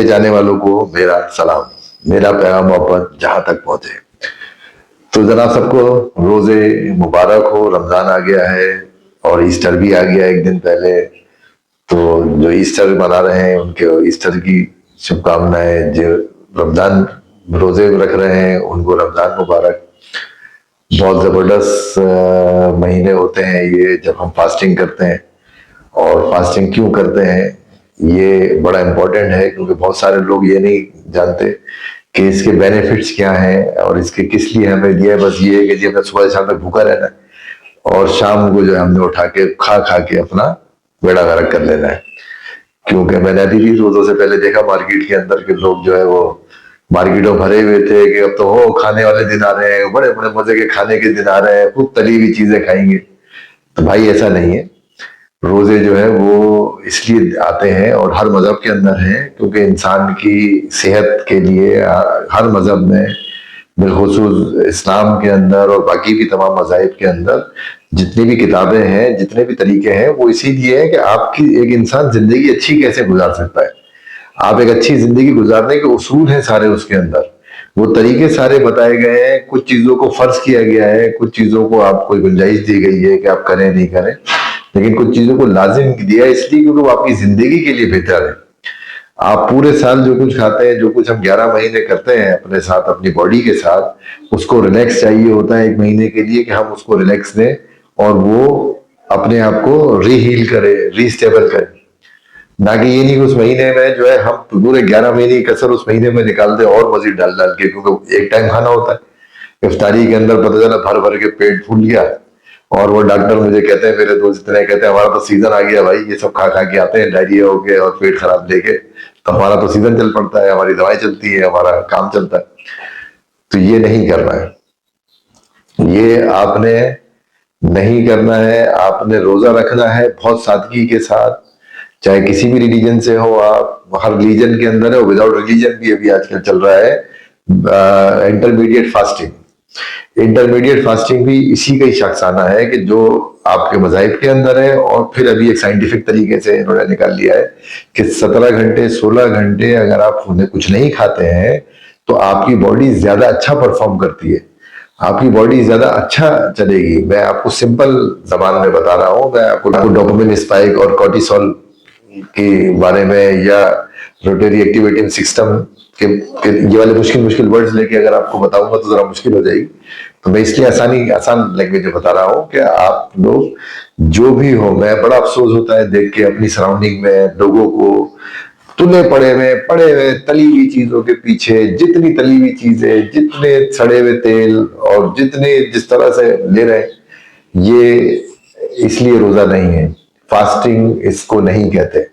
जाने वालों को मेरा सलाम, मेरा पैगाम मोहब्बत जहां तक पहुंचे। तो जनाब सबको रोजे मुबारक हो। रमजान आ गया है और ईस्टर भी आ गया एक दिन पहले। तो जो ईस्टर मना रहे हैं उनके ईस्टर की शुभकामनाएं। जो रमजान रोजे रख रहे हैं उनको रमजान मुबारक। बहुत जबरदस्त महीने होते हैं ये, जब हम फास्टिंग करते हैं। और फास्टिंग क्यों करते हैं ये बड़ा इम्पोर्टेंट है, क्योंकि बहुत सारे लोग ये नहीं जानते कि इसके बेनिफिट्स क्या हैं और इसके किस लिए हमें दिया है। बस ये है कि जी हमें सुबह से शाम तक भूखा रहना है और शाम को जो है हमने उठा के खा खा के अपना बेड़ा गर्क कर लेना है। क्योंकि मैंने अभी भी रोजों से पहले देखा मार्केट के अंदर के लोग जो है वो मार्केटों भरे हुए थे कि अब तो हो खाने वाले दिन आ रहे हैं, बड़े बड़े मजे के खाने के दिन आ रहे हैं, खूब तली हुई चीजें खाएंगे। तो भाई ऐसा नहीं है। रोजे जो है वो इसलिए आते हैं और हर मजहब के अंदर है क्योंकि इंसान की सेहत के लिए हर मजहब में, बिलखुसूस इस्लाम के अंदर और बाकी भी तमाम मजाहिब के अंदर जितनी भी किताबें हैं, जितने भी तरीके हैं, वो इसीलिए है कि आपकी एक इंसान जिंदगी अच्छी कैसे गुजार सकता है। आप एक अच्छी जिंदगी गुजारने के उसूल हैं सारे उसके अंदर, वो तरीके सारे बताए गए हैं। कुछ चीजों को फर्ज किया गया है, कुछ चीजों को आपको गुंजाइश दी गई है कि आप करें नहीं करें, लेकिन कुछ चीजों को लाजिम दिया है इसलिए क्योंकि वो आपकी जिंदगी के लिए बेहतर है। आप पूरे साल जो कुछ खाते हैं, जो कुछ हम 11 महीने करते हैं अपने साथ, अपनी बॉडी के साथ, उसको रिलैक्स चाहिए होता है एक महीने के लिए कि हम उसको रिलैक्स दें और वो अपने आप को रीहील करे, रीस्टेबल करे। ना कि ये नहीं कि उस महीने में जो है हम पूरे 11 महीने की कसर उस महीने में निकाल दें और मजीद डाल डाल के, क्योंकि एक टाइम खाना होता है। इफ्तारी के अंदर पता चला भर भर के पेट फूल गया और वो डॉक्टर मुझे कहते हैं, मेरे दोस्त इतने कहते हैं हमारा तो सीजन आ गया भाई, ये सब खा खा के आते हैं डायरिया हो गया और पेट खराब लेके, तो हमारा तो सीजन चल पड़ता है, हमारी दवाई चलती है, हमारा काम चलता है। तो ये नहीं करना है, ये आपने नहीं करना है। आपने रोजा रखना है बहुत सादगी के साथ, चाहे किसी भी रिलीजन से हो आप। हर रिलीजन के अंदर है, विदाउट रिलीजन भी अभी आजकल चल रहा है इंटरमीडिएट फास्टिंग। इंटरमीडिएट फास्टिंग भी इसी का ही शख्साना है कि जो आपके मजाहिब के अंदर है, और फिर अभी एक साइंटिफिक तरीके से इन्होंने निकाल लिया है कि 17 घंटे 16 घंटे अगर आप कुछ नहीं खाते हैं तो आपकी बॉडी ज्यादा अच्छा परफॉर्म करती है, आपकी बॉडी ज्यादा अच्छा चलेगी। मैं आपको सिंपल जबान में बता रहा हूं, मैं आपको डोपामिन स्पाइक और कॉर्टिसोल के बारे में या रोटरी एक्टिवेटिंग सिस्टम के ये वाले मुश्किल मुश्किल वर्ड्स लेके अगर आपको बताऊंगा तो जरा मुश्किल हो जाएगी। तो मैं इसलिए आसान लैंग्वेज में बता रहा हूँ कि आप लोग जो भी हो, मैं बड़ा अफसोस होता है देख के अपनी सराउंडिंग में लोगों को तुले पड़े हुए तली हुई चीजों के पीछे, जितनी तली हुई चीजें, जितने सड़े हुए तेल और जितने जिस तरह से ले रहे हैं। ये इसलिए रोजा नहीं है, फास्टिंग इसको नहीं कहते।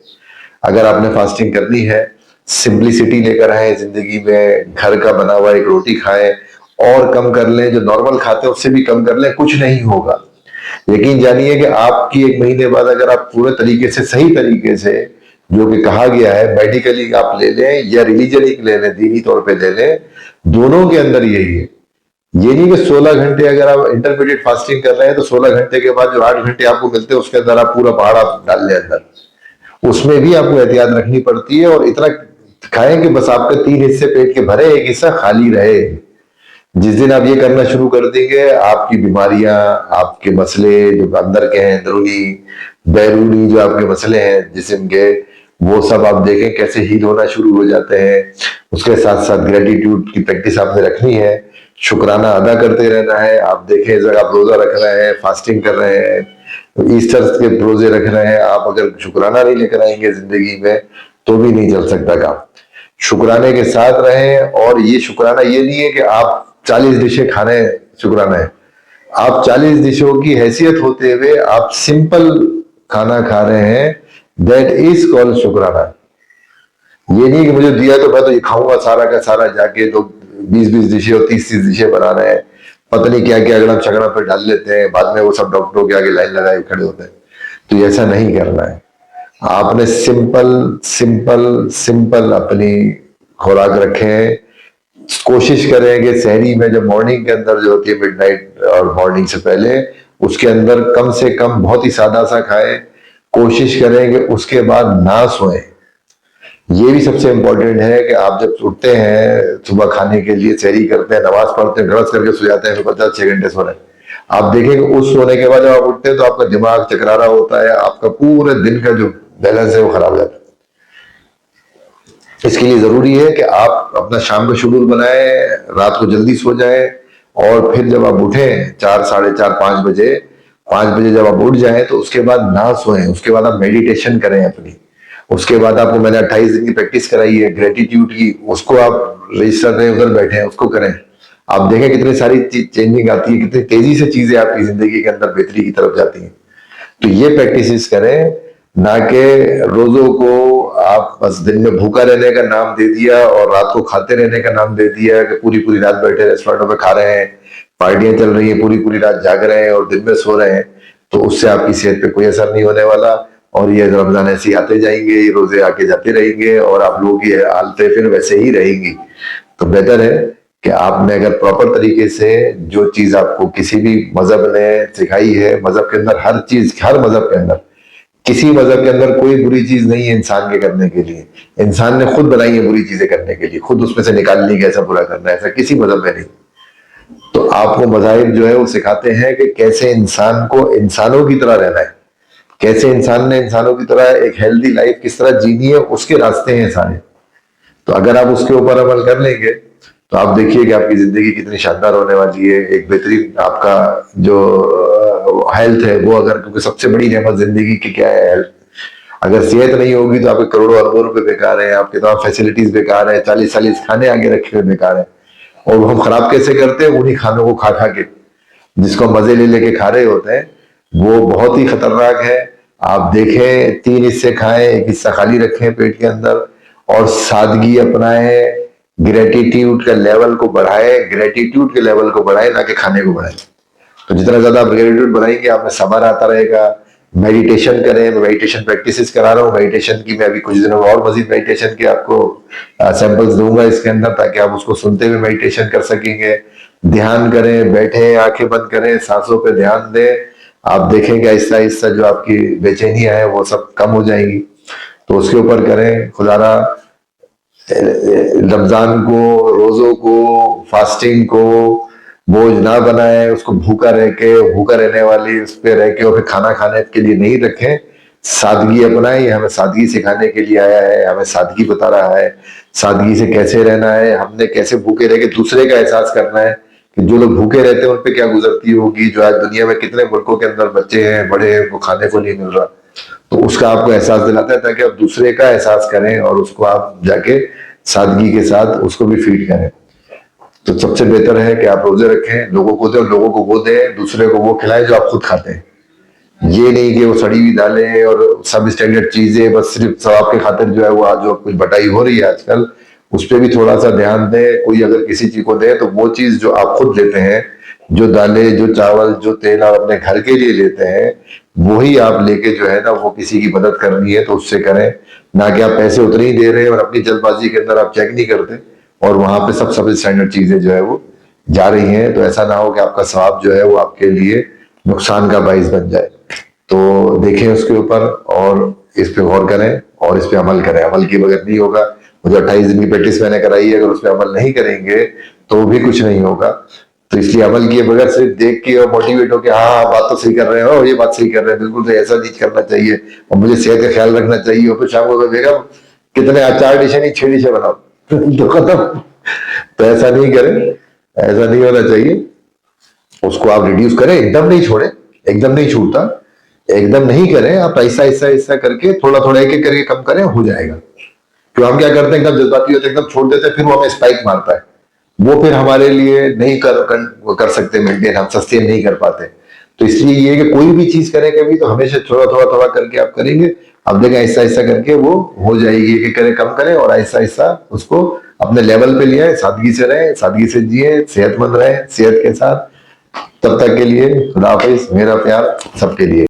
अगर आपने फास्टिंग करनी है, सिंपलिसिटी लेकर आए जिंदगी में, घर का बना हुआ एक रोटी खाएं और कम कर लें, जो नॉर्मल खाते हैं उससे भी कम कर लें, कुछ नहीं होगा। यकीन जानिए कि आपकी एक महीने बाद अगर आप पूरे तरीके से, सही तरीके से, जो कि कहा गया है मेडिकली आप ले लें या रिलीजनली ले लें, दीनी तौर पे ले लें, दोनों के अंदर यही है। ये नहीं कि 16 घंटे अगर आप इंटरमीडिएट फास्टिंग कर रहे हैं तो 16 घंटे के बाद जो 8 घंटे आपको मिलते हैं उसके अंदर आप पूरा पहाड़ आप डाल लें अंदर। उसमें भी आपको एहतियात रखनी पड़ती है और इतना खाएं कि बस आपके 3 हिस्से पेट के भरे, एक हिस्सा खाली रहे। जिस दिन आप ये करना शुरू कर देंगे, आपकी बीमारियां, आपके मसले जो अंदर के हैं, अंदरूनी बैरूनी जो आपके मसले हैं जिस्म के, वो सब आप देखें कैसे हील होना शुरू हो जाते हैं। उसके साथ साथ ग्रेटिट्यूड की प्रैक्टिस आपने रखनी है, शुक्राना अदा करते रहना है। आप देखें अगर आप रोजा रख रहे हैं, फास्टिंग कर रहे हैं, ईस्टर के रोजे रख रहे हैं, आप अगर शुक्राना नहीं लेकर आएंगे जिंदगी में तो भी नहीं चल सकता काम। शुक्राने के साथ रहें। और ये शुक्राना ये नहीं है कि आप 40 डिशें खाने शुक्राना है। आप 40 डिशों की हैसियत होते हुए आप सिंपल खाना खा रहे हैं, दैट इज कॉल्ड शुक्राना। ये नहीं कि मुझे दिया तो मैं तो ये खाऊंगा सारा का सारा, जाके तो 20-20 डिशें और 30-30 डिशें बना रहे हैं, पता नहीं क्या क्या अगड़म शगड़म पे डाल लेते हैं, बाद में वो सब डॉक्टरों के आगे लाइन लगाए खड़े होते हैं। तो ऐसा नहीं करना है। आपने सिंपल सिंपल सिंपल अपनी खुराक रखें। कोशिश करें कि सहरी में जब मॉर्निंग के अंदर जो होती है, मिडनाइट और मॉर्निंग से पहले, उसके अंदर कम से कम बहुत ही सादा सा खाएं। कोशिश करें कि उसके बाद ना सोएं। ये भी सबसे इम्पोर्टेंट है कि आप जब उठते हैं सुबह खाने के लिए, सहरी करते हैं, नमाज पढ़ते हैं, ब्रश करके सो जाते हैं, फिर पता 6 घंटे सो रहे हैं। आप देखेंगे उस सोने के बाद जब आप उठते हैं तो आपका दिमाग चकरा रहा होता है, आपका पूरे दिन का जो बैलेंस है वो खराब हो जाता है। इसके लिए जरूरी है कि आप अपना शाम का शेड्यूल बनाएं, रात को जल्दी सो जाएं, और फिर जब आप उठें 4, साढ़े 4, 5 बजे, 5 बजे जब आप उठ जाएं तो उसके बाद ना सोएं, उसके बाद आप मेडिटेशन करें अपनी। उसके बाद आपको मैंने 28 दिन की प्रैक्टिस कराई है ग्रेटिट्यूड की, उसको आप रजिस्टर में उधर बैठे हैं, उसको करें। आप देखें कितनी सारी चेंजिंग आती है, कितनी तेजी से चीजें आपकी जिंदगी के अंदर बेहतरी की तरफ जाती हैं। तो ये प्रैक्टिस करें, ना कि रोजों को आप बस दिन में भूखा रहने का नाम दे दिया और रात को खाते रहने का नाम दे दिया कि पूरी पूरी रात बैठे रेस्टोरेंटों में खा रहे हैं, पार्टियां चल रही हैं, पूरी पूरी रात जाग रहे हैं और दिन में सो रहे हैं। तो उससे आपकी सेहत पे कोई असर नहीं होने वाला, और ये रमजान ऐसे ही आते जाएंगे, ये रोजे आके जाते रहेंगे और आप लोगों की हालतें फिर वैसे ही रहेंगी। तो बेहतर है कि आपने अगर प्रॉपर तरीके से जो चीज आपको किसी भी मजहब ने सिखाई है, मजहब के अंदर हर चीज, हर मजहब के अंदर, किसी मजहब के अंदर कोई बुरी चीज नहीं है इंसान के करने के लिए। इंसान ने खुद बनाई है बुरी चीजें करने के लिए, खुद उसमें से निकाल ली कैसा बुरा करना है, ऐसा किसी मजहब में नहीं। तो आपको मजाहिब जो है वो सिखाते हैं कि कैसे इंसान को इंसानों की तरह रहना है, कैसे इंसान ने इंसानों की तरह एक हेल्दी लाइफ किस तरह जीनी है, उसके रास्ते हैं सारे। तो अगर आप उसके ऊपर अमल कर लेंगे तो आप देखिए कि आपकी जिंदगी कितनी शानदार होने वाली है। एक बेहतरीन आपका जो हेल्थ है वो, अगर, क्योंकि सबसे बड़ी नेमत जिंदगी की क्या है, हेल्थ। अगर सेहत नहीं होगी तो आपके करोड़ों अरबों रुपए बेकार है, आपके तमाम फैसिलिटीज बेकार है, 40-40 खाने आगे रखे हुए बेकार है। और वो हम खराब कैसे करते हैं, उन्हीं खानों को खा खा के, जिसको मजे ले लेके खा रहे होते हैं, वो बहुत ही खतरनाक है। आप देखें 3 हिस्से खाएं, एक हिस्सा खाली रखें पेट के अंदर, और सादगी अपनाएं, ग्रेटिट्यूड का लेवल को बढ़ाए, ग्रेटिट्यूड के लेवल को बढ़ाए, ना कि खाने को बढ़ाए। तो जितना ज्यादा आप ग्रेटिट्यूड बढ़ाएंगे, आप में सबर आता रहेगा। मेडिटेशन करें, मैं मेडिटेशन प्रैक्टिसेस करा रहा हूँ। मेडिटेशन की मैं अभी कुछ दिनों में और मजीद मेडिटेशन के आपको सैंपल्स दूंगा इसके अंदर, ताकि आप उसको सुनते हुए मेडिटेशन कर सकेंगे। ध्यान करें, बैठे आंखें बंद करें, सांसों पे ध्यान दें। आप देखेंगे आहिस्ता आहिस्ता जो आपकी बेचैनियां है वो सब कम हो जाएंगी। तो उसके ऊपर करें। खुदारा रमजान को, रोजों को, फास्टिंग को बोझ ना बनाए, उसको भूखा रह के, भूखा रहने वाली उस पर रह के और फिर खाना खाने के लिए नहीं रखें। सादगी अपनाए, ये हमें सादगी सिखाने के लिए आया है, हमें सादगी बता रहा है, सादगी से कैसे रहना है, हमने कैसे भूखे रह के दूसरे का एहसास करना है कि जो लोग भूखे रहते हैं उन पे क्या गुजरती होगी, जो आज दुनिया में कितने मुल्कों के अंदर बच्चे हैं, बड़े हैं, उनको खाने को नहीं मिल रहा। तो उसका आपको एहसास दिलाता है, ताकि आप दूसरे का एहसास करें और उसको आप जाके सादगी के साथ उसको भी फीड करें। तो सबसे बेहतर है कि आप रोजे रखें, लोगों को दें, लोगों को वो दें, दूसरे को वो खिलाएं जो आप खुद खाते हैं। ये नहीं कि वो सड़ी हुई दालें और सब स्टैंडर्ड चीजें बस सिर्फ सवाब के खातिर जो है वो आज जो कुछ बटाई हो रही है आजकल, उस पर भी थोड़ा सा ध्यान दें। कोई अगर किसी चीज को दे तो वो चीज जो आप खुद लेते हैं, जो दालें, जो चावल, जो तेल आप अपने घर के लिए लेते हैं, वही आप लेके जो है ना वो किसी की मदद करनी है तो उससे करें। ना कि आप पैसे उतने ही दे रहे हैं और अपनी जल्दबाजी के अंदर आप चेक नहीं करते और वहां पे सब स्टैंडर्ड चीजें जो है वो जा रही हैं। तो ऐसा ना हो कि आपका सवाब जो है वो आपके लिए नुकसान का बाइस बन जाए। तो देखें उसके ऊपर और इस पे गौर करें और इस पे अमल करें। अमल की बगैर नहीं होगा। मुझे 28 दिन की प्रैक्टिस मैंने कराई है, अगर उस पर अमल नहीं करेंगे तो भी कुछ नहीं होगा। तो इसलिए अमल किए बगैर सिर्फ देख के और मोटिवेट होकर हाँ बात तो सही कर रहे हो, ये बात सही कर रहे हैं, बिल्कुल तो ऐसा नहीं करना चाहिए और मुझे सेहत का ख्याल रखना चाहिए, और फिर शाम को बेगम कितने 4 डिशे नहीं 6 डिशे बनाओ तो खत्म। तो ऐसा नहीं करें, ऐसा नहीं होना चाहिए। उसको आप रिड्यूस करें, एकदम नहीं छोड़े, एकदम नहीं छूटता, एकदम नहीं करें आप, ऐसा ऐसा ऐसा करके थोड़ा थोड़ा एक एक करके कम करें, हो जाएगा। तो हम क्या करते हैं, एकदम जज्बाती होते हैं, एकदम छोड़ देते हैं, फिर वो हमें स्पाइक मारता है। वो फिर हमारे लिए नहीं कर सकते मेंटेन, हम सस्टेन नहीं कर पाते। तो इसलिए ये कि कोई भी चीज करें कभी तो हमेशा थोड़ा थोड़ा थोड़ा करके आप करेंगे, अब देखें ऐसा ऐसा करके वो हो जाएगी। एक एक करें, कम करें और ऐसा ऐसा उसको अपने लेवल पे लिया है। सादगी से रहें, सादगी से जिए, सेहतमंद रहें सेहत के साथ। तब तक के लिए खुदा हाफिज, मेरा प्यार सबके लिए।